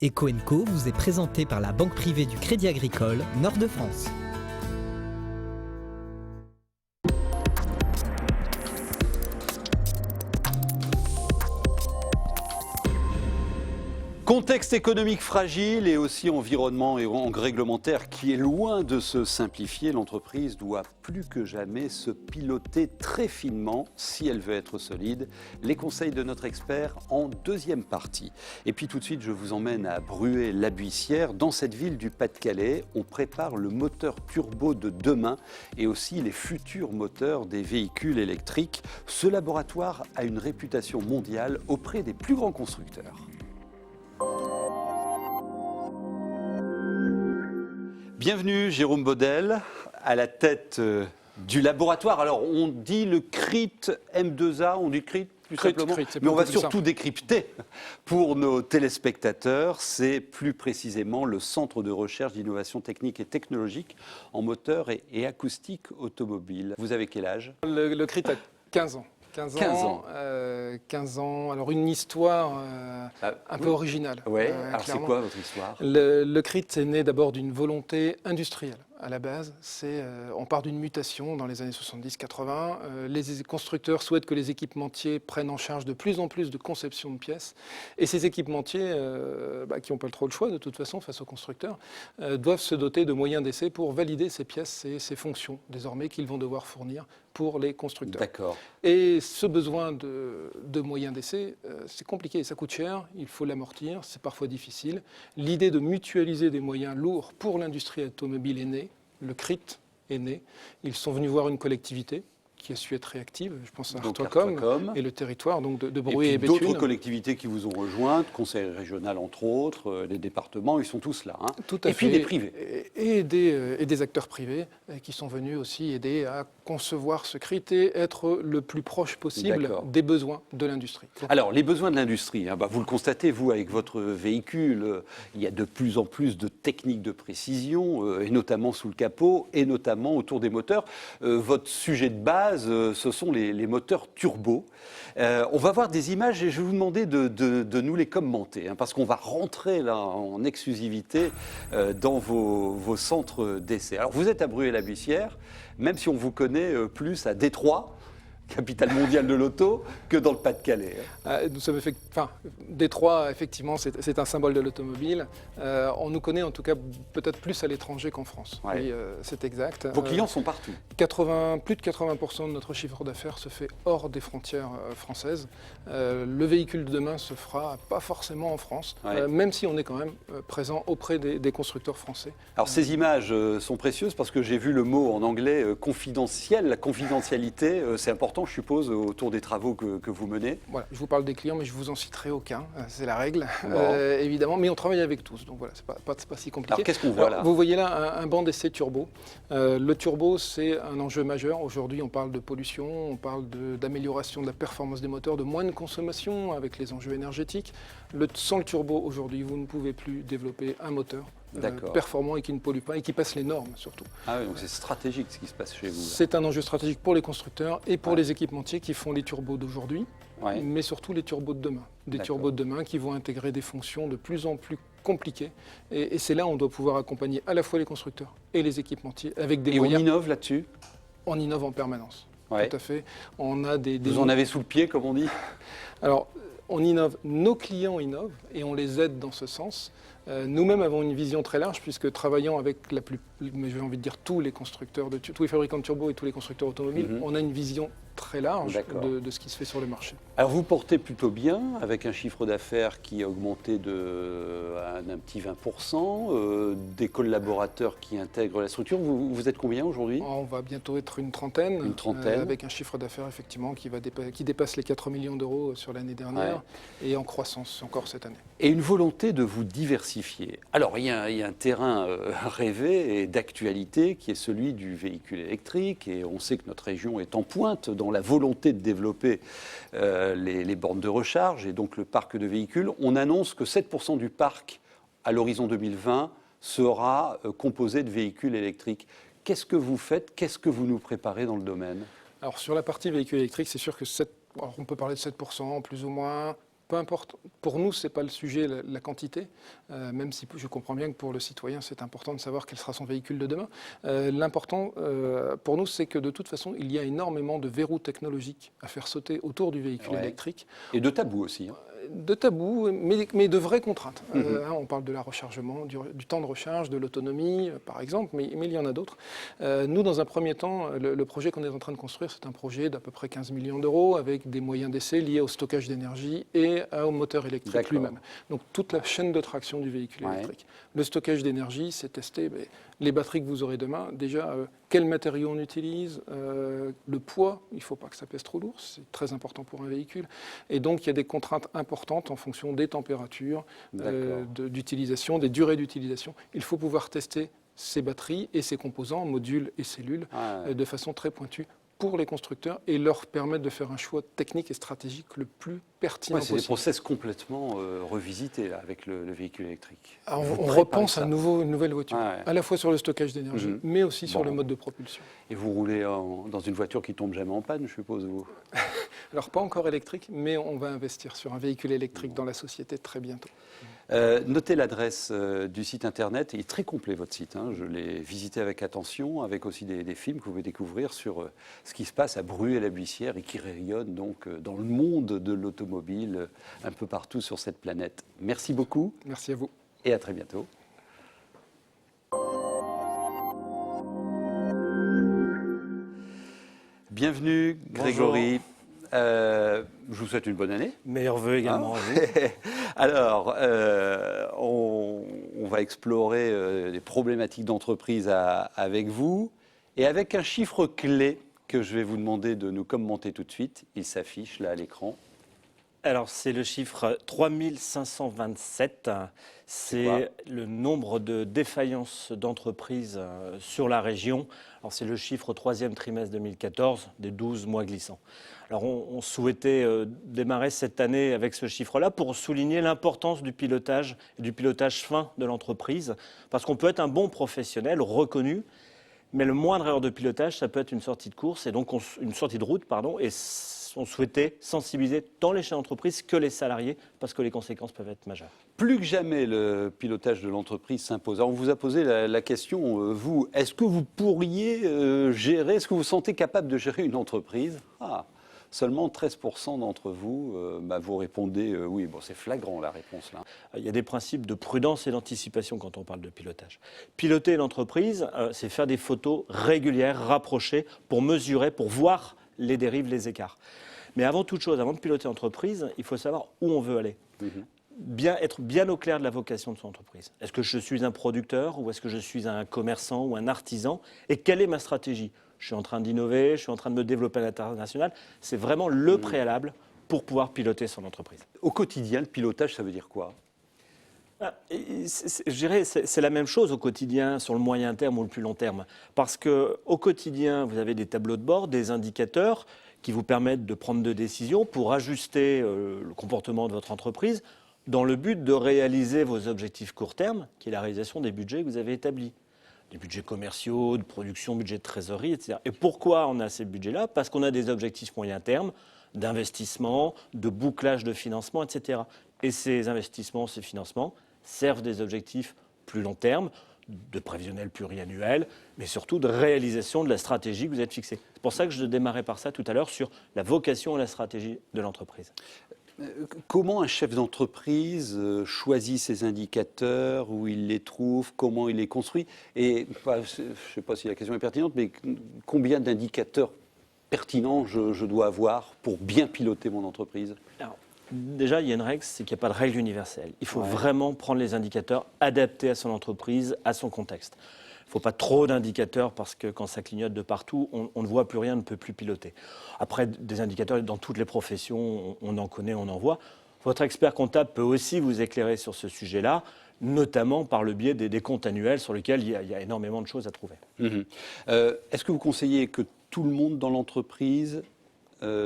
Eco & Co vous est présenté par la Banque privée du Crédit Agricole Nord-de-France. Contexte économique fragile et aussi environnement et réglementaire qui est loin de se simplifier, l'entreprise doit plus que jamais se piloter très finement si elle veut être solide. Les conseils de notre expert en deuxième partie. Et puis tout de suite, je vous emmène à Bruay-la-Buissière. Dans cette ville du Pas-de-Calais, on prépare le moteur turbo de demain et aussi les futurs moteurs des véhicules électriques. Ce laboratoire a une réputation mondiale auprès des plus grands constructeurs. Bienvenue Jérôme Baudel, à la tête du laboratoire. Alors on dit le CRIT M2A, on dit CRIT plus simplement, mais on va surtout décrypter pour nos téléspectateurs. C'est plus précisément le Centre de recherche d'innovation technique et technologique en moteur et acoustique automobile. Vous avez quel âge? Le CRIT a 15 ans. 15 ans. Alors une histoire un peu originale. Ouais. Alors c'est quoi votre histoire? Le CRIT est né d'abord d'une volonté industrielle. À la base, on part d'une mutation dans les années 70-80. Les constructeurs souhaitent que les équipementiers prennent en charge de plus en plus de conception de pièces. Et ces équipementiers, qui n'ont pas trop le choix de toute façon face aux constructeurs, doivent se doter de moyens d'essai pour valider ces pièces et ces fonctions désormais qu'ils vont devoir fournir pour les constructeurs. D'accord. Et ce besoin de moyens d'essai, c'est compliqué, ça coûte cher, il faut l'amortir, c'est parfois difficile. L'idée de mutualiser des moyens lourds pour l'industrie automobile est née, le CRIT est né. Ils sont venus voir une collectivité qui a su être réactive, je pense à Artois-Com et le territoire donc de Bruay et Béthune. D'autres collectivités qui vous ont rejointes, conseil régional entre autres, les départements, ils sont tous là. Hein. Tout à fait. Puis des privés. Et des acteurs privés qui sont venus aussi aider à concevoir ce CRIT et être le plus proche possible des besoins de l'industrie. Alors, les besoins de l'industrie, vous le constatez, vous, avec votre véhicule, il y a de plus en plus de techniques de précision, et notamment sous le capot, et notamment autour des moteurs. Votre sujet de base, ce sont les moteurs turbo. On va voir des images et je vais vous demander de nous les commenter, parce qu'on va rentrer là en exclusivité dans vos centres d'essai. Alors, vous êtes à Bruay-la-Buissière, même si on vous connaît plus à Détroit, capitale mondiale de l'auto, que dans le Pas-de-Calais. Nous sommes Détroit, effectivement, c'est un symbole de l'automobile. On nous connaît en tout cas peut-être plus à l'étranger qu'en France. Ouais. Oui, c'est exact. Vos clients sont partout. Plus de 80% de notre chiffre d'affaires se fait hors des frontières françaises. Le véhicule de demain se fera pas forcément en France, même si on est quand même présent auprès des constructeurs français. Alors ces images sont précieuses parce que j'ai vu le mot en anglais confidentiel. La confidentialité, c'est important, je suppose, autour des travaux que vous menez. Voilà, je vous parle des clients, mais je vous en citerai aucun. C'est la règle, évidemment. Mais on travaille avec tous, donc voilà, c'est pas si compliqué. Alors qu'est-ce qu'on voit là? Vous voyez là un banc d'essai turbo. Le turbo, c'est un enjeu majeur. Aujourd'hui, on parle de pollution, on parle d'amélioration de la performance des moteurs, de moins de consommation avec les enjeux énergétiques. Sans le turbo, aujourd'hui, vous ne pouvez plus développer un moteur performant et qui ne pollue pas et qui passe les normes surtout. Ah oui, donc c'est stratégique ce qui se passe chez vous. C'est un enjeu stratégique pour les constructeurs et pour les équipementiers qui font les turbos d'aujourd'hui, mais surtout les turbos de demain. Des turbos de demain qui vont intégrer des fonctions de plus en plus compliquées. Et c'est là où on doit pouvoir accompagner à la fois les constructeurs et les équipementiers avec des moyens. Et on innove là-dessus? On innove en permanence. Tout à fait. On a Vous en avez sous le pied, comme on dit? Alors, on innove, nos clients innovent et on les aide dans ce sens. Nous-mêmes avons une vision très large puisque travaillant avec mais j'ai envie de dire tous les constructeurs, tous les fabricants de turbo et tous les constructeurs automobiles, on a une vision très large de ce qui se fait sur le marché. Alors vous portez plutôt bien avec un chiffre d'affaires qui a augmenté d'un petit 20%, des collaborateurs qui intègrent la structure. Vous êtes combien aujourd'hui? On va bientôt être une trentaine. Une trentaine. Avec un chiffre d'affaires effectivement qui dépasse les 4 millions d'euros sur l'année dernière et en croissance encore cette année. Et une volonté de vous diversifier. Alors il y a un terrain rêvé et d'actualité qui est celui du véhicule électrique et on sait que notre région est en pointe dans la volonté de développer les bornes de recharge et donc le parc de véhicules. On annonce que 7% du parc à l'horizon 2020 sera composé de véhicules électriques. Qu'est-ce que vous faites? Qu'est-ce que vous nous préparez dans le domaine? Alors sur la partie véhicules électriques, c'est sûr que on peut parler de 7% plus ou moins. Peu importe, pour nous, ce n'est pas le sujet, la quantité, même si je comprends bien que pour le citoyen, c'est important de savoir quel sera son véhicule de demain. L'important pour nous, c'est que de toute façon, il y a énormément de verrous technologiques à faire sauter autour du véhicule électrique. Et de tabous aussi. De tabous, mais de vraies contraintes. On parle de la rechargement, du temps de recharge, de l'autonomie, par exemple, mais il y en a d'autres. Nous, dans un premier temps, le projet qu'on est en train de construire, c'est un projet d'à peu près 15 millions d'euros avec des moyens d'essai liés au stockage d'énergie et au moteur électrique lui-même. Donc toute la chaîne de traction du véhicule électrique. Le stockage d'énergie, c'est tester les batteries que vous aurez demain. Déjà, quel matériau on utilise, le poids, il ne faut pas que ça pèse trop lourd, c'est très important pour un véhicule. Et donc, il y a des contraintes importantes en fonction des températures d'utilisation, des durées d'utilisation. Il faut pouvoir tester ces batteries et ces composants, modules et cellules, de façon très pointue pour les constructeurs et leur permettre de faire un choix technique et stratégique le plus pertinent possible. C'est des process complètement revisités là, avec le véhicule électrique. Alors, on repense une nouvelle voiture, à la fois sur le stockage d'énergie, mais aussi sur le mode de propulsion. Et vous roulez dans une voiture qui tombe jamais en panne, je suppose, vous? Alors, pas encore électrique, mais on va investir sur un véhicule électrique dans la société très bientôt. Notez l'adresse du site internet, il est très complet votre site, je l'ai visité avec attention, avec aussi des films que vous pouvez découvrir sur ce qui se passe à Bruay-la-Buissière et qui rayonne donc dans le monde de l'automobile un peu partout sur cette planète. Merci beaucoup. Merci à vous. Et à très bientôt. Bienvenue Grégory. Je vous souhaite une bonne année. Meilleurs vœux également à vous. Alors, on va explorer les problématiques d'entreprise avec vous et avec un chiffre clé que je vais vous demander de nous commenter tout de suite. Il s'affiche là à l'écran. Alors, c'est le chiffre 3527. C'est le nombre de défaillances d'entreprises sur la région. Alors, c'est le chiffre au troisième trimestre 2014 des 12 mois glissants. Alors, on souhaitait démarrer cette année avec ce chiffre-là pour souligner l'importance du pilotage et du pilotage fin de l'entreprise. Parce qu'on peut être un bon professionnel reconnu, mais le moindre erreur de pilotage, ça peut être une sortie de course, et donc une sortie de route, pardon, et on souhaitait sensibiliser tant les chefs d'entreprise que les salariés, parce que les conséquences peuvent être majeures. Plus que jamais, le pilotage de l'entreprise s'impose. Alors, on vous a posé la question, vous, est-ce que vous pourriez gérer, est-ce que vous vous sentez capable de gérer une entreprise ? Seulement 13% d'entre vous, vous répondez oui. Bon, c'est flagrant la réponse là. Il y a des principes de prudence et d'anticipation quand on parle de pilotage. Piloter l'entreprise, c'est faire des photos régulières, rapprochées, pour mesurer, pour voir les dérives, les écarts. Mais avant toute chose, avant de piloter l'entreprise, il faut savoir où on veut aller. Être bien au clair de la vocation de son entreprise. Est-ce que je suis un producteur ou est-ce que je suis un commerçant ou un artisan? Et quelle est ma stratégie? Je suis en train d'innover, je suis en train de me développer à l'international. C'est vraiment le préalable pour pouvoir piloter son entreprise. Au quotidien, le pilotage, ça veut dire quoi? Je dirais c'est la même chose au quotidien, sur le moyen terme ou le plus long terme. Parce qu'au quotidien, vous avez des tableaux de bord, des indicateurs qui vous permettent de prendre des décisions pour ajuster le comportement de votre entreprise dans le but de réaliser vos objectifs court terme, qui est la réalisation des budgets que vous avez établis. Des budgets commerciaux, de production, budget de trésorerie, etc. Et pourquoi on a ces budgets-là? Parce qu'on a des objectifs moyen terme, d'investissement, de bouclage de financement, etc. Et ces investissements, ces financements servent des objectifs plus long terme, de prévisionnel pluriannuel, mais surtout de réalisation de la stratégie que vous êtes fixée. C'est pour ça que je démarrais par ça tout à l'heure sur la vocation et la stratégie de l'entreprise. Comment un chef d'entreprise choisit ses indicateurs, où il les trouve, comment il les construit? Et je ne sais pas si la question est pertinente, mais combien d'indicateurs pertinents je dois avoir pour bien piloter mon entreprise? Alors, déjà, il y a une règle, c'est qu'il n'y a pas de règle universelle. Il faut vraiment prendre les indicateurs adaptés à son entreprise, à son contexte. Il ne faut pas trop d'indicateurs parce que quand ça clignote de partout, on ne voit plus rien, on ne peut plus piloter. Après, des indicateurs dans toutes les professions, on en connaît, on en voit. Votre expert comptable peut aussi vous éclairer sur ce sujet-là, notamment par le biais des comptes annuels sur lesquels il y a énormément de choses à trouver. Est-ce que vous conseillez que tout le monde dans l'entreprise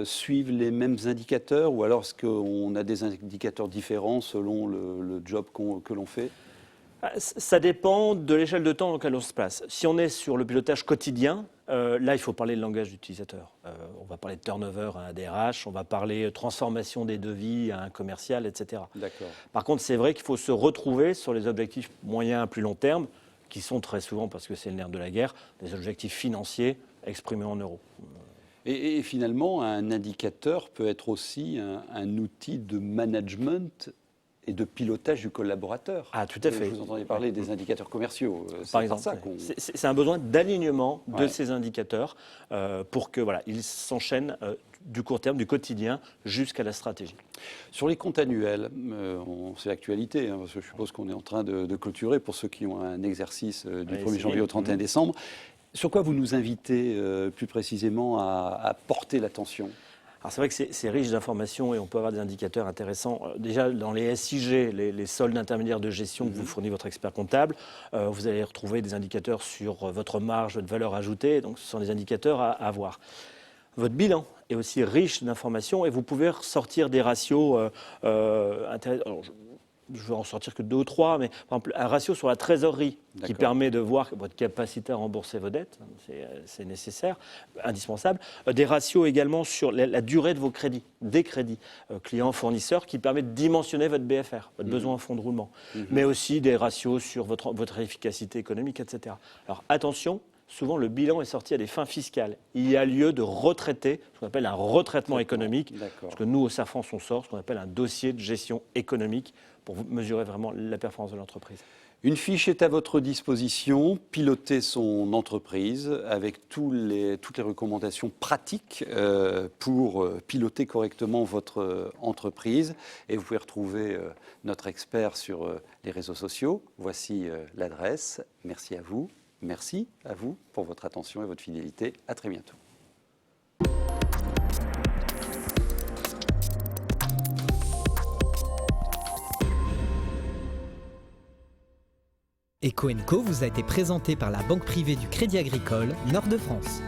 suive les mêmes indicateurs, ou alors est-ce qu'on a des indicateurs différents selon le job que l'on fait? Ça dépend de l'échelle de temps dans laquelle on se place. Si on est sur le pilotage quotidien, là, il faut parler le langage d'utilisateur. On va parler de turnover à un DRH, on va parler transformation des devis à un commercial, etc. D'accord. Par contre, c'est vrai qu'il faut se retrouver sur les objectifs moyen à plus long terme, qui sont très souvent, parce que c'est le nerf de la guerre, des objectifs financiers exprimés en euros. Et finalement, un indicateur peut être aussi un outil de management et de pilotage du collaborateur. Ah, tout à fait. Vous entendez parler des indicateurs commerciaux. Par exemple, c'est un besoin d'alignement de Ouais. ces indicateurs pour que ils s'enchaînent du court terme, du quotidien, jusqu'à la stratégie. Sur les comptes annuels, c'est l'actualité, parce que je suppose qu'on est en train de clôturer pour ceux qui ont un exercice du Oui, 1er c'est janvier bien. au 31 décembre. Sur quoi vous nous invitez plus précisément à porter l'attention ? Alors c'est vrai que c'est riche d'informations et on peut avoir des indicateurs intéressants. Déjà dans les SIG, les soldes intermédiaires de gestion que vous fournit votre expert comptable, vous allez retrouver des indicateurs sur votre marge, votre valeur ajoutée, donc ce sont des indicateurs à avoir. Votre bilan est aussi riche d'informations et vous pouvez ressortir des ratios intéressants. Alors, je ne vais en sortir que 2 ou 3, mais par exemple, un ratio sur la trésorerie qui D'accord. permet de voir votre capacité à rembourser vos dettes, c'est nécessaire, indispensable. Des ratios également sur la durée de vos crédits, des crédits clients-fournisseurs qui permettent de dimensionner votre BFR, votre besoin en fonds de roulement, mais aussi des ratios sur votre efficacité économique, etc. Alors attention, souvent le bilan est sorti à des fins fiscales. Il y a lieu de retraiter ce qu'on appelle un retraitement économique, D'accord. parce que nous, au Safran, on sort ce qu'on appelle un dossier de gestion économique pour mesurer vraiment la performance de l'entreprise. Une fiche est à votre disposition, pilotez son entreprise avec toutes les recommandations pratiques pour piloter correctement votre entreprise. Et vous pouvez retrouver notre expert sur les réseaux sociaux. Voici l'adresse. Merci à vous. Merci à vous pour votre attention et votre fidélité. À très bientôt. Eco & Co vous a été présenté par la banque privée du Crédit Agricole Nord de France.